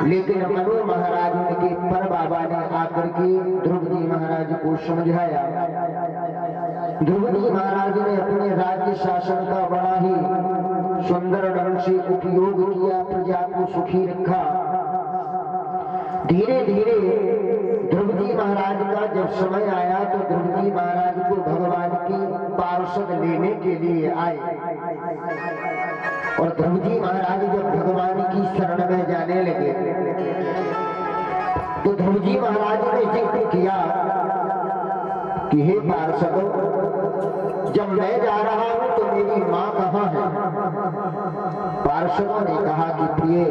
लेकिन मनु महाराज उनके पर बाबा ने आकर के ध्रुव जी महाराज को समझाया। ध्रुव जी महाराज ने अपने राज्य शासन का बड़ा ही सुंदर ढंग से उपयोग किया, प्रजा को सुखी रखा। धीरे धीरे ध्रुव जी महाराज का जब समय आया तो ध्रुव जी महाराज को भगवान की पार्षद लेने के लिए आए। और ध्रुव जी महाराज जब भगवान की शरण में जाने लगे तो ध्रुव जी महाराज ने जिक्र किया कि हे पार्षदों, जब मैं जा रहा हूं तो मेरी मां कहां है? पार्षदों ने कहा कि प्रिय,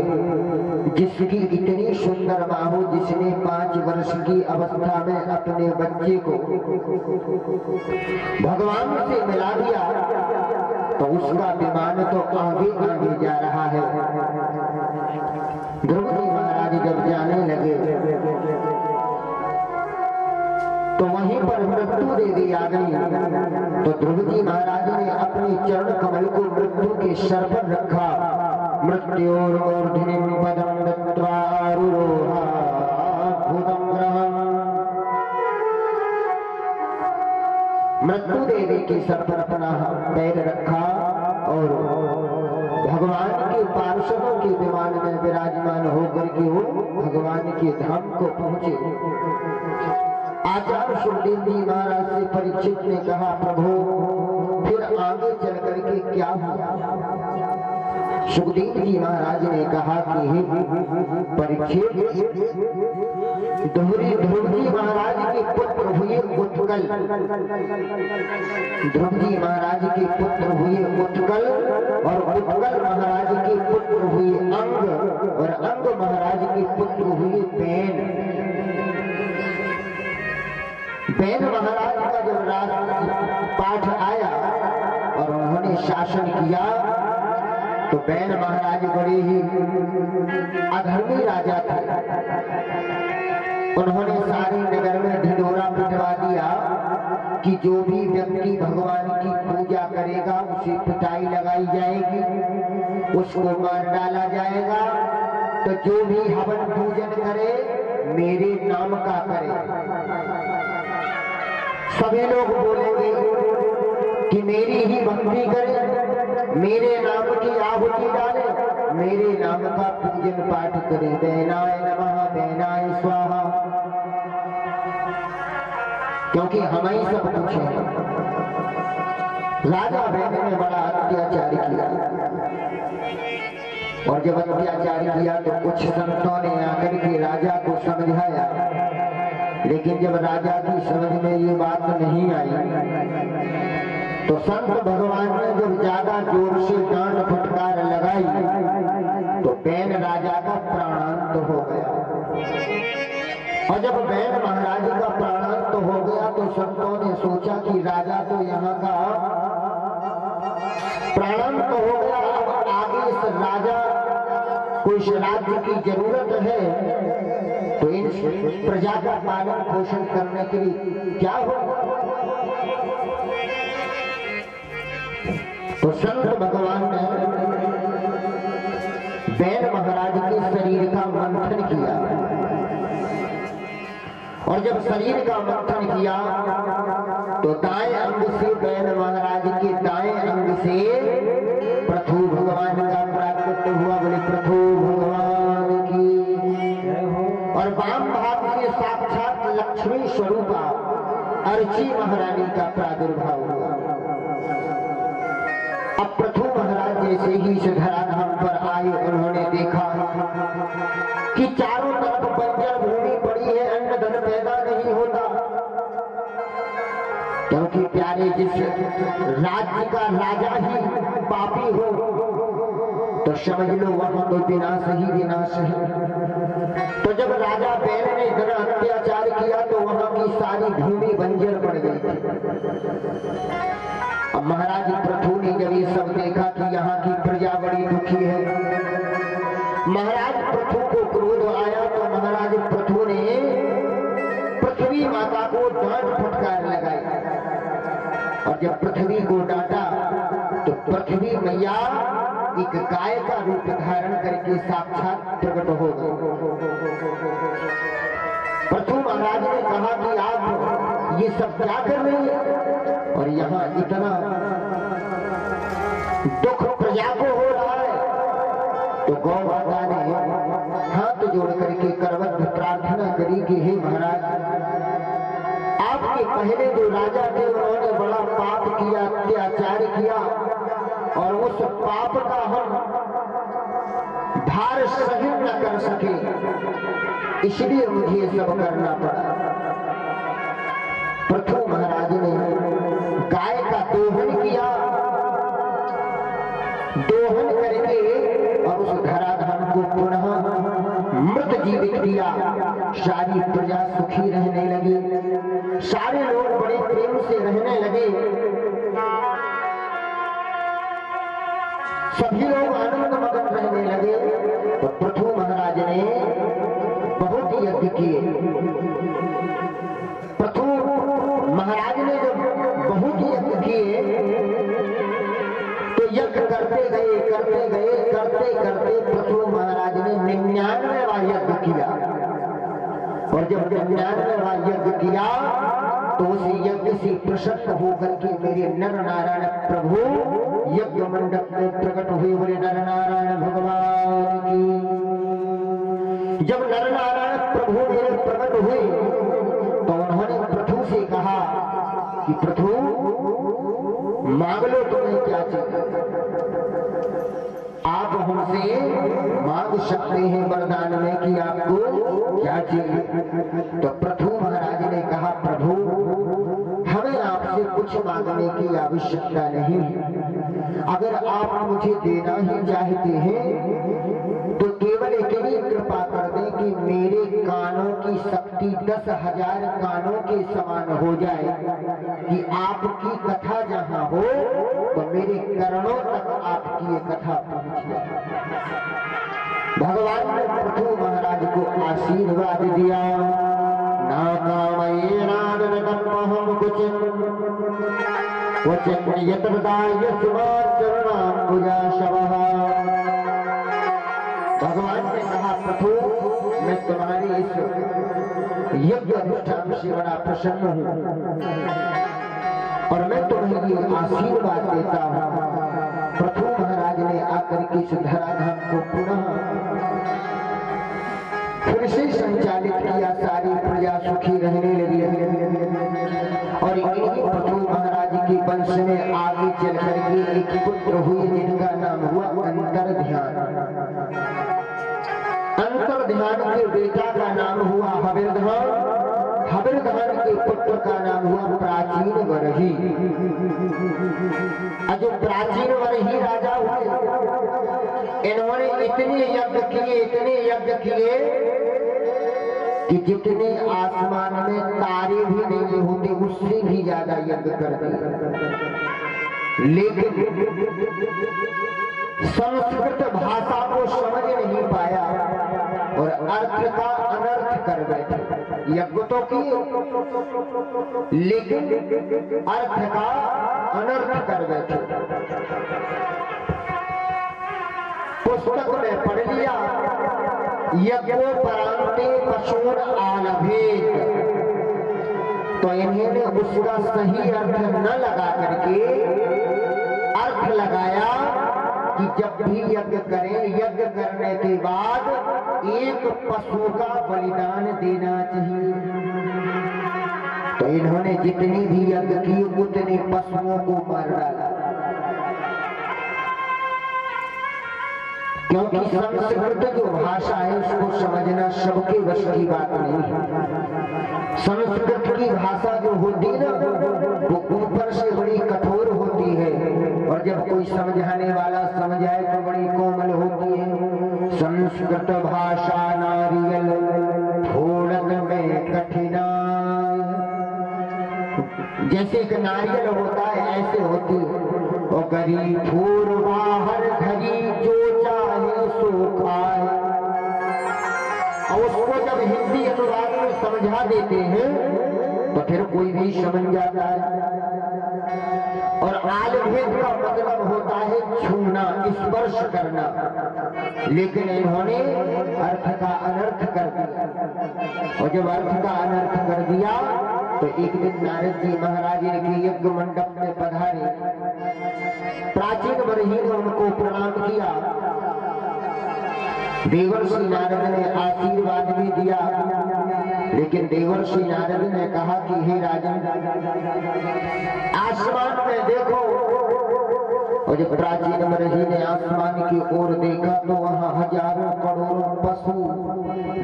जिसकी इतनी सुंदर मां हो, जिसने 5 वर्ष की अवस्था में अपने बच्चे को भगवान से मिला दिया, तो उसका विमान तो आगे आगे जा रहा है। ध्रुव जी महाराज जब जाने लगे तो वहीं पर मृत्यु देवी आ गई। तो ध्रुव जी महाराज ने अपने चरण कमल को मृत्यु के सर पर रखा। मृत्योर्मूर्धनिं पदं दत्त्वा आरुरोहा भूतं ग्रहम्। मृत्यु देवी के सर पर अपना पैर रखा और भगवान के पार्षदों के विमान में विराजमान होकर के वो भगवान के धाम को पहुंचे। आचार्य सुखदेव जी महाराज से परीक्षित ने कहा, प्रभु फिर आगे चल करके क्या हुआ? सुखदेव जी महाराज ने कहा कि हे परीक्षित, ध्रुव जी महाराज के पुत्र हुए उत्कल। ध्रुव जी महाराज के पुत्र हुए उत्कल और उत्कल महाराज के पुत्र हुए अंग और अंग महाराज के पुत्र हुए बेन। बेन महाराज का जब पाठ आया और उन्होंने शासन किया तो बेन महाराज बड़े ही अधर्मी राजा थे। उन्होंने सारे नगर में ढिंढोरा पिटवा दिया कि जो भी व्यक्ति भगवान की पूजा करेगा उसे पिटाई लगाई जाएगी, उसको मार डाला जाएगा। तो जो भी हवन पूजन करे मेरे नाम का करे। सभी लोग बोलेंगे कि मेरी ही भक्ति करे, मेरे नाम की आहुति डाले, मेरे नाम का पूजन पाठ करे। बेनाय नमः, बेनाय स्वाहा, क्योंकि हम ही सब कुछ है। राजा बेन ने बड़ा अत्याचार किया और जब अत्याचार किया तो कुछ संतों ने आकर के राजा को समझाया, लेकिन जब राजा की समझ में ये बात नहीं आई तो संत भगवान ने जब ज्यादा जोर से डांट फटकार लगाई तो बेन राजा का प्राणांत हो गया। और जब बेन महाराज का प्राणांत हो गया तो संतों ने सोचा कि राजा तो यहाँ का प्राणांत हो गया, अब आगे इस राजा को इस राज्य की जरूरत है तो इन प्रजा का पालन पोषण करने के लिए क्या हो? तो संत भगवान ने बेन महाराज के शरीर का मंथन किया और जब शरीर का मंथन किया तो दाएं अंग से बेन महाराज के दाएं अंग से प्रथु भगवान का प्राकट हुआ। बोले प्रथु भगवान की। और वाम भाग से साक्षात लक्ष्मी स्वरूपा अर्ची महारानी का प्रादुर्भाव हुआ। अब प्रथु महाराज जैसे ही इस धराधाम पर आए उन्होंने देखा कि चारों तरफ बंजर भूमि पड़ी है, अन्न धन पैदा नहीं होता, क्योंकि प्यारे जिस राज्य का राजा ही पापी हो तो समझ लो वहां तो विनाश ही विनाश है। तो जब राजा बेन ने इतना अत्याचार किया तो वहां की सारी भूमि बंजर पड़ गई। अब महाराज प्रथु ने जब ये सब देखा कि यहाँ की प्रजा बड़ी दुखी है, महाराज प्रथु को क्रोध आया तो महाराज प्रथु ने पृथ्वी माता को डांट फटकार लगाई। और जब पृथ्वी को डांटा तो पृथ्वी मैया एक गाय का रूप धारण करके साक्षात प्रकट हो गए। पृथु महाराज ने कहा कि आप ये सब क्या कर रहे हैं और यहाँ इतना दुख प्रजा को हो रहा है। तो गौ माता ने हाथ जोड़ करके करवत प्रार्थना करी कि हे महाराज, आपके पहले जो राजा थे उन्होंने बड़ा पाप किया, अत्याचार किया और उस पाप का हम भार सहन न कर सके, इसलिए मुझे सब करना पड़ा। पृथु महाराज ने गाय का दोहन किया, दोहन करके और उस धराधाम को पुनः मृत जीवित किया। सारी प्रजा सुखी रहने लगी, सारे लोग बड़े प्रेम से रहने लगे, सभी लोग आनंद मगन रहने लगे। तो पृथु महाराज ने बहुत यज्ञ किए। पृथु महाराज ने जब बहुत यज्ञ किए तो यज्ञ करते गए पृथु महाराज ने 99वां यज्ञ किया। और जब 99वां यज्ञ किया तो उस यज्ञ से प्रसन्न होकर के मेरे नर नारायण प्रभु यज्ञ मंडप में प्रकट हुए। बोले नर नारायण भगवान की। जब नर नारायण प्रभु मेरे प्रकट हुए तो उन्होंने पृथु से कहा कि पृथु मांग लो, तुम्हें क्या चाहिए, आप हमसे मांग सकते हैं वरदान में कि आपको क्या चाहिए। तो पृथु महाराज ने कहा प्रभु हमें आपसे कुछ मांगने की आवश्यकता नहीं, अगर आप मुझे देना ही चाहते हैं तो केवल इतनी कृपा कर दें कि मेरे कानों की शक्ति 10,000 कानों के समान हो जाए कि आपकी कथा जहां हो तो मेरे कर्णों तक आपकी ये कथा पहुंच जाए। भगवान ने पृथु महाराज को आशीर्वाद दिया। ना कामयेनाद नकर्महं क्वचित् यत्रदाय सुवाचरणाम्बुजाशवः। भगवान ने कहा पृथु मैं तुम्हारी इस यज्ञ अनुष्ठान से बड़ा प्रसन्न हूँ और मैं तुम्हें ये आशीर्वाद देता हूँ। पृथु महाराज ने आकर के इस धराधाम को पुनः फिर से संचालित किया, सारी प्रजा सुखी रहने लगी। और इन्हीं पृथु महाराज के वंश में आगे चल करके एक पुत्र हुए जिनका नाम हुआ अंतर्ध्यान। अंतर्ध्यान के बेटा का नाम हुआ हविर्धान, हविर्धान के पुत्र का नाम हुआ प्राचीन वरही। जो प्राचीन वरही राजा हुए इन्होंने इतने यज्ञ किए कि जितने आसमान में तारे भी नहीं होते उससे भी ज्यादा यज्ञ कर दिए। लेकिन संस्कृत भाषा को समझ नहीं पाया और अर्थ का अनर्थ कर बैठे। यज्ञ तो किए लेकिन अर्थ का अनर्थ कर बैठे। पुस्तक में पढ़ लिया यज्ञोपरांते पशून आलभेद, तो इन्होंने उसका सही अर्थ न लगा करके अर्थ लगाया कि जब भी यज्ञ करें, यज्ञ करने के बाद एक पशु का बलिदान देना चाहिए। तो इन्होंने जितनी भी यज्ञ की उतने पशुओं को मार डाला, क्योंकि संस्कृत जो भाषा है उसको समझना सबके वश की बात नहीं है। संस्कृत की भाषा जो होती है ना वो ऊपर से बड़ी कठोर होती है और जब कोई समझाने वाला समझाए तो बड़ी कोमल होती है। संस्कृत भाषा नारियल फोड़न में कठिना, जैसे एक नारियल होता है ऐसे होती है। और गरीब फूर बाहर घरी जो चाहे सो खाए, और उसको जब हिंदी अनुवाद में समझा देते हैं तो फिर कोई भी समझ जाता है। और आलभेद का मतलब होता है छूना, स्पर्श करना, लेकिन इन्होंने अर्थ का अनर्थ कर दिया। और जब अर्थ का अनर्थ कर दिया तो एक दिन नारद जी महाराज के यज्ञ मंडप में पधारे। प्राचीन बरही ने उनको प्रणाम किया। देवर्षि नारद ने आशीर्वाद भी दिया, लेकिन देवर्षि नारद ने कहा कि हे राजन, आसमान में देखो। और जब प्राचीन बरही ने आसमान की ओर देखा तो वहां हजारों करोड़ों पशु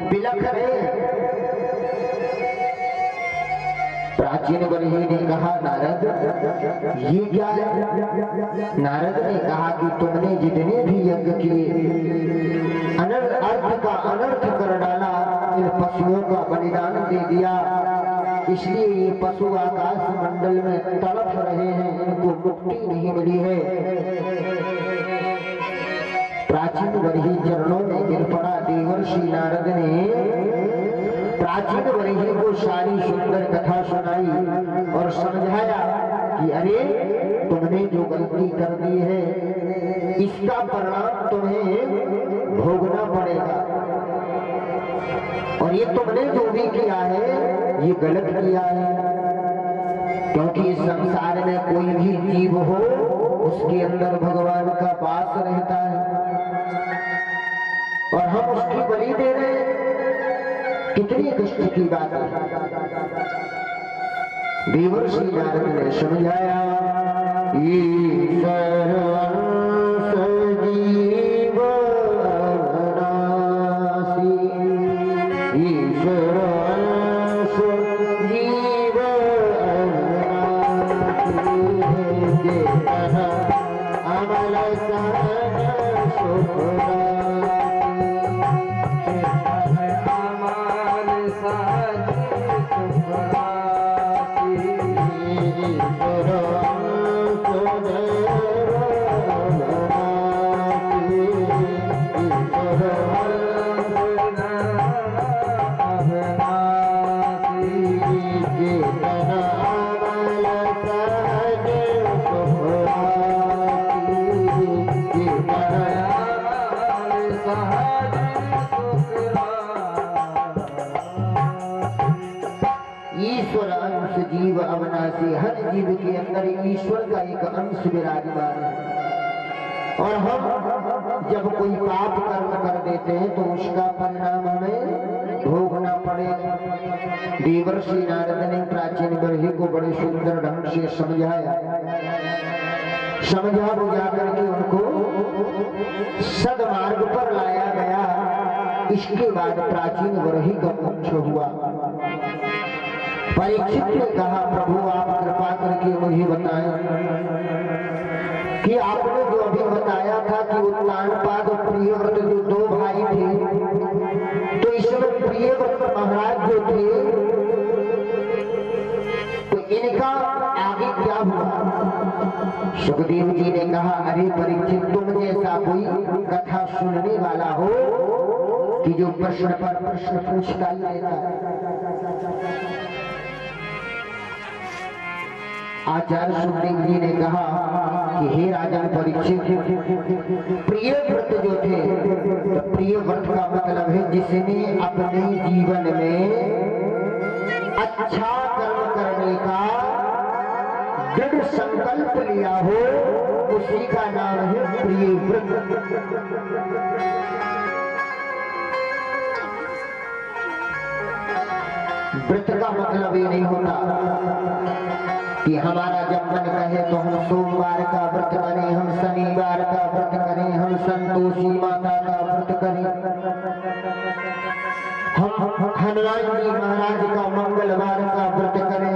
बिलख रहे। प्राचीन बरही ने कहा, नारद ये क्या है? नारद ने कहा कि तुमने जितने भी यज्ञ किए अर्थ का अनर्थ कर डाला, इन पशुओं का बलिदान दे दिया, इसलिए ये पशु आकाश मंडल में तड़प रहे हैं, इनको मुक्ति नहीं मिली है। प्राचीन बरही चरणों में गिर पड़ा। देवर्षि नारद ने प्राचीन बरही को सारी सुंदर कथा सुनाई और समझाया कि अरे तुमने जो गलती कर दी है इसका परिणाम तुम्हें भोगना पड़ेगा, और ये तुमने जो भी किया है ये गलत किया है। क्योंकि इस संसार में कोई भी जीव हो उसके अंदर भगवान का वास रहता है, और हम उसकी बलि दे रहे हैं, कितनी कष्ट की बात है। देवर्षि नारद ने समझाया, ईश्वर अंश जीव अविनाशी, ईश्वर अंश जीव अविनाशी, अमल सहज सुखरासी, ईश्वर अंश जीव अविनाशी, हर जीव के अंदर ईश्वर का एक अंश विराजमान है। और हम जब कोई पाप कर्म कर देते हैं तो उसका परिणाम हमें भोगना पड़ेगा। देवर्षि नारद ने प्राचीन बरही को बड़े सुंदर ढंग से समझाया, समझा बुझा करके उनको सदमार्ग पर लाया गया। इसके बाद प्राचीन बरही का मोक्ष हुआ। परीक्षित ने कहा, प्रभु आप कृपा करके मुझे बताएं कि आपने जो अभी बताया था कि उत्तानपाद और प्रियव्रत जो दो भाई थे, तो इसमें प्रियव्रत महाराज जो थे तो इनका आगे क्या हुआ? सुखदेव जी ने कहा, अरे परीक्षित, तुम जैसा कोई कथा सुनने वाला हो कि जो प्रश्न पर प्रश्न पूछता ही रहता है। आचार्य सुखदेव जी ने कहा कि हे राजन परीक्षित, प्रिय व्रत जो थे, तो प्रिय व्रत का मतलब है जिसने अपने जीवन में अच्छा कर्म करने का दृढ़ संकल्प लिया हो, उसी का नाम है प्रिय व्रत। व्रत का मतलब ये नहीं होता कि हमारा जब मन कहे तो हम सोमवार का व्रत करें, हम शनिवार का व्रत करें, हम संतोषी माता का व्रत करें, हम हनुमान जी महाराज का मंगलवार का व्रत करें,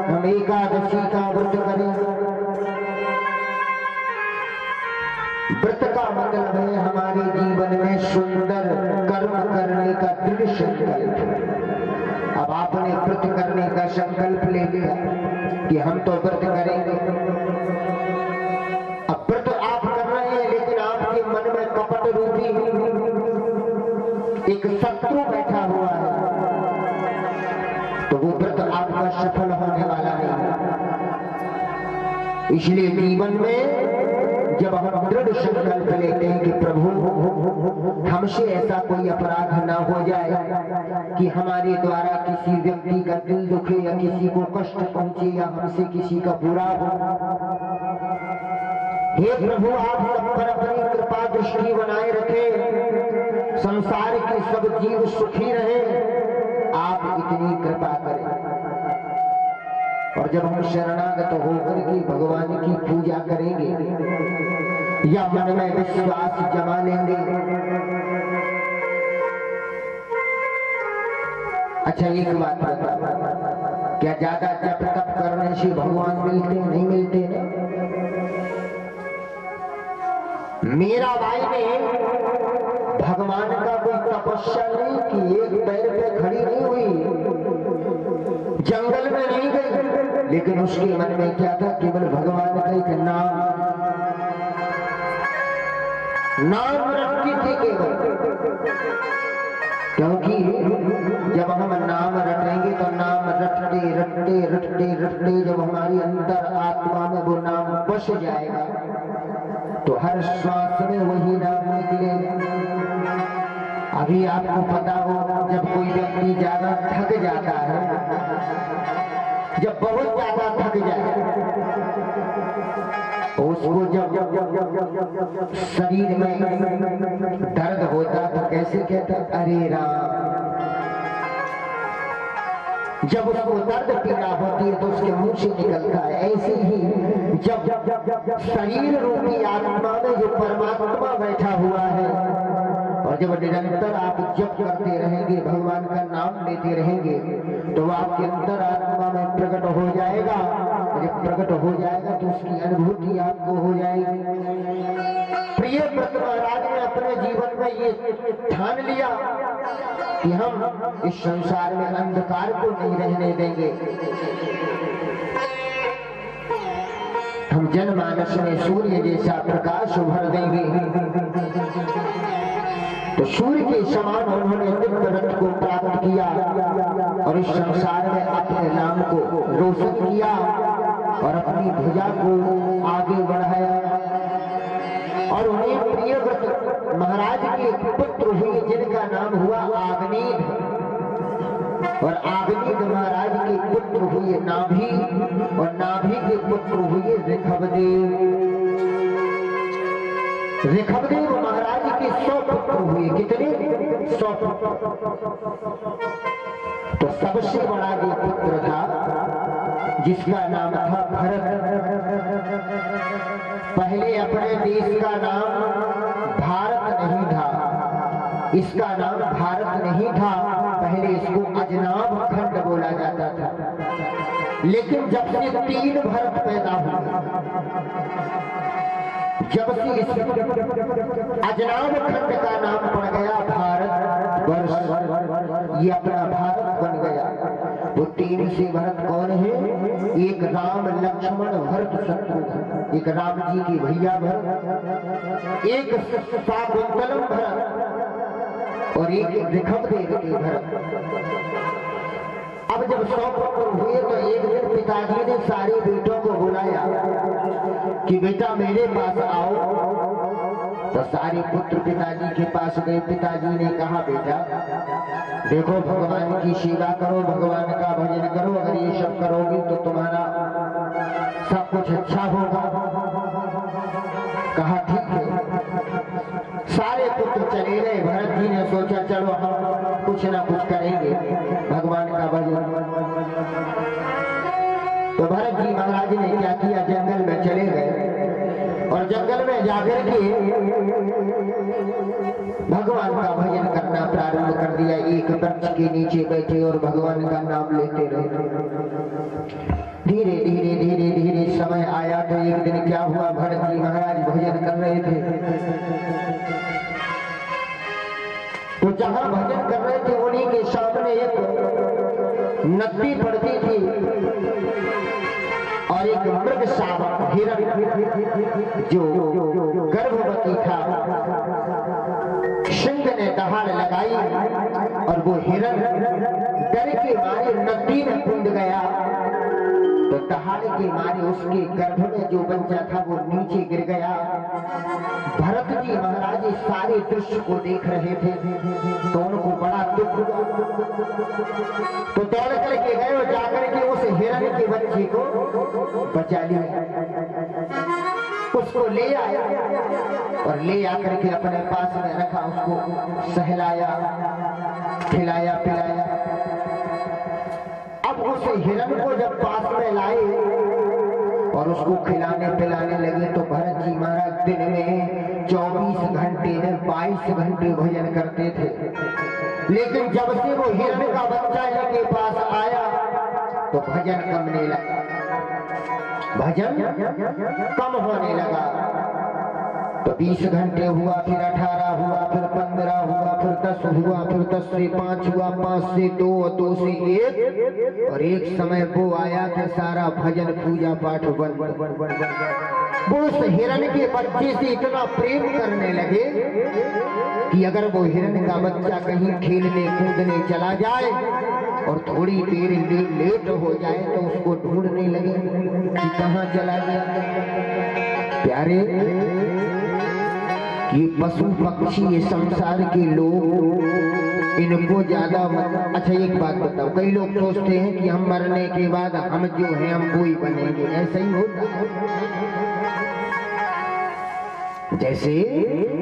हम एकादशी का व्रत करें। व्रत का मतलब है हमारे जीवन में सुंदर कर्म करने का दृढ़ संकल्प। अब आपने व्रत करने का संकल्प ले लिया कि हम तो व्रत करेंगे। अब व्रत आप कर रहे हैं, लेकिन आपके मन में कपट रूपी एक शत्रु बैठा हुआ है, तो वो व्रत आपका सफल होने वाला नहीं। इसलिए जीवन में जब हम दृढ़ संकल्प लेते हैं कि प्रभु हमसे ऐसा कोई अपराध ना हो जाए कि हमारे द्वारा किसी व्यक्ति का दिल दुखे या किसी को कष्ट पहुंचे या हमसे किसी का बुरा हो, हे प्रभु आप सब पर अपनी कृपा दृष्टि बनाए रखें, संसार के सब जीव सुखी रहे, आप इतनी कृपा करें। और जब हम शरणागत होकर के भगवान की पूजा करेंगे या मन में विश्वास जमा लेंगे। अच्छा एक बात बता, क्या ज्यादा जप तप करने से भगवान मिलते नहीं मिलते ना? मीरा बाई ने भगवान का कोई तपस्या नहीं की, एक पैर पे खड़ी नहीं हुई, जंगल में नहीं गई, लेकिन उसके मन में क्या था? केवल भगवान का एक नाम रटती थी केवल। क्योंकि जब हम नाम रटेंगे तो नाम रटते रटते रटते रटते जब हमारी अंतर आत्मा में वो नाम बस जाएगा तो हर श्वास में वही नाम निकलेगा। अभी आपको पता हो, जब कोई व्यक्ति ज्यादा थक जाता है, जब बहुत ज्यादा थक जाए उसको जब शरीर में दर्द होता तो कैसे कहता? अरे राम। जब उसको दर्द पीड़ा होती है तो उसके मुंह से निकलता है। ऐसे ही जब शरीर रूपी आत्मा में जो परमात्मा बैठा हुआ है और जब निरंतर आप जप करते रहेंगे, भगवान का नाम लेते रहेंगे, तो वो आपके अंतर आत्मा में प्रकट हो जाएगा। जब प्रकट हो जाएगा तो उसकी अनुभूति आपको हो जाएगी। प्रिय व्रत महाराज ने अपने जीवन में ये ठान लिया कि हम इस संसार में अंधकार को नहीं रहने देंगे। हम जनमानस में सूर्य जैसा प्रकाश भर देंगे। तो सूर्य के समान उन्होंने दिव्य रथ को प्राप्त किया और इस संसार में अपने नाम को रोशन किया और अपनी ध्वजा को आगे बढ़ाया। और उन्हें प्रियव्रत महाराज के पुत्र हुए जिनका नाम हुआ आग्नेय, और आग्नेय महाराज के पुत्र हुए नाभि, और नाभि के पुत्र हुए ऋखवदेव। ऋखवदेव महाराज के 100 पुत्र हुए। कितने? 100 पुत्र। तो सबसे बड़ा जो पुत्र था जिसका नाम था भरत। पहले अपने देश का नाम भारत नहीं था, इसका नाम भारत नहीं था, पहले इसको अजनाब खंड बोला जाता था। लेकिन जब से 3 भरत पैदा हुए, जब से इस अजनाब खंड का नाम पड़ गया भारत वर्ष, ये अपना भारत बन गया। वो 3 से भरत कौन है? एक राम लक्ष्मण भरत शत्रुघ्न, एक राम जी के भैया भरत, एक शाकुंतलम भरत और एक ऋखवदेव के भरत। अब जब 100 पुत्र हुए तो एक दिन पिताजी ने सारे बेटों को बुलाया कि बेटा मेरे पास आओ। तो सारे पुत्र पिताजी के पास गए। पिताजी ने कहा बेटा देखो, भगवान की सेवा करो, भगवान का भजन करो, अगर ये सब करोगे तो तुम्हारा सब कुछ अच्छा होगा। कहा ठीक है। सारे पुत्र चले गए। भरत जी ने सोचा चलो हम कुछ ना कुछ करेंगे भगवान का भजन। तो भरत जी महाराज ने क्या किया? जंगल में चले गए और जंगल में जाकर के भगवान का भजन करना प्रारंभ कर दिया। एक वृक्ष के नीचे बैठे और भगवान का नाम लेते रहे। धीरे धीरे धीरे धीरे समय आया तो एक दिन क्या हुआ? भरत जी महाराज भजन कर रहे थे तो जहां भजन कर रहे थे उन्हीं के सामने एक नदी पड़ती थी और एक मृग शावक हिरण जो गर्भवती था, सिंह ने दहाड़ लगाई और वो हिरण डर के मारे नदी में कूद गया तो दहाड़ के मारे उसके गर्भ में जो बच्चा था वो नीचे गिर गया। भरत जी महाराज इस सारे दृश्य को देख रहे थे तो उनको बड़ा दुख हुआ, तो दौड़ करके गए और जाकर के उस हिरण के बच्चे को बचा लिया, उसको ले आया और ले आकर के अपने पास में रखा, उसको सहलाया, खिलाया पिलाया। अब उस हिरण को जब पास में लाए और उसको खिलाने पिलाने लगे तो भरत जी महाराज दिन में 24 घंटे में 22 घंटे भोजन करते थे, लेकिन जब से वो हिरण का बच्चा इनके पास आया तो भजन कमने लगा, भजन कम होने लगा। तो 20 घंटे हुआ, फिर 18 हुआ, फिर 15 हुआ, फिर 10 हुआ, फिर 10 से 5 हुआ, 5 से 2 और 2 से 1, और एक समय वो आया कि सारा भजन पूजा पाठ बंद। वो उस हिरण के बच्चे से इतना प्रेम करने लगे कि अगर वो हिरण का बच्चा कहीं खेलने कूदने चला जाए और थोड़ी देर लेट हो जाए तो उसको ढूंढने लगे कि कहाँ चला गया। प्यारे, ये पशु पक्षी, ये संसार के लोग, इनको ज्यादा अच्छा एक बात बताओ, कई लोग सोचते हैं कि हम मरने के बाद हम जो हैं हम वो ही बनेंगे, ऐसा ही होता है। जैसे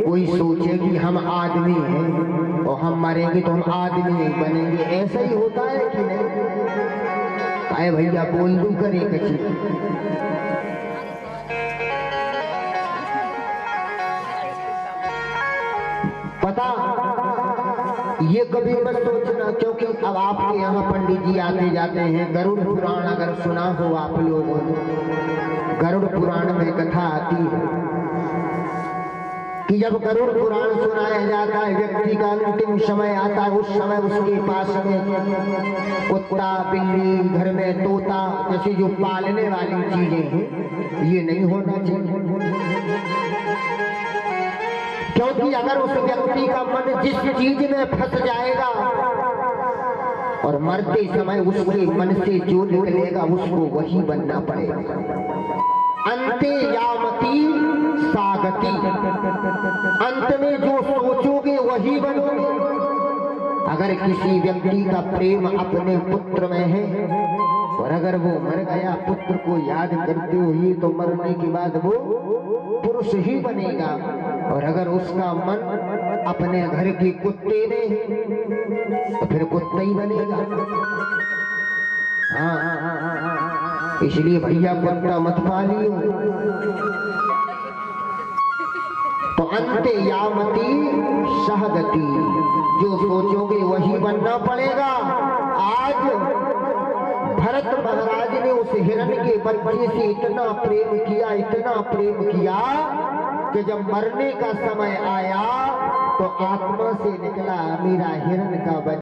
कोई सोचे कि हम आदमी हैं और हम मरेंगे तो हम आदमी ही बनेंगे, ऐसा ही होता है कि नहीं? आए भैया बोल दूं करे कची। पता ये कभी मत सोचना, क्योंकि अब आपके यहाँ पंडित जी आते जाते हैं। गरुड़ पुराण अगर सुना हो आप लोगों ने, गरुड़ पुराण में कथा आती है कि जब गरुड़ पुराण सुनाया जाता है, व्यक्ति का अंतिम समय आता है, उस समय उसके पास में कुत्ता, बिल्ली, घर में तोता जैसी जो पालने वाली चीजें हैं, ये नहीं होना चाहिए। क्योंकि अगर उस व्यक्ति का मन जिस चीज में फंस जाएगा और मरते समय उसके मन से जो निकलेगा उसको वही बनना पड़ेगा। अंते यामती सागति, अंत में जो सोचोगे वही बनोगे। अगर किसी व्यक्ति का प्रेम अपने पुत्र में है और अगर वो मर गया, पुत्र को याद करते हुए, तो मरने के बाद वो पुरुष ही बनेगा। और अगर उसका मन अपने घर के कुत्ते में है तो फिर कुत्ता ही बनेगा। हाँ, इसलिए भैया कुत्ता मत पालियो। तो अंते यामती सहगति, जो सोचोगे वही बनना पड़ेगा। आज भरत महाराज ने उस हिरण के बच्चे से इतना प्रेम किया, इतना प्रेम किया कि जब मरने का समय आया तो आत्मा से निकला, मेरा हिरण का बच्चा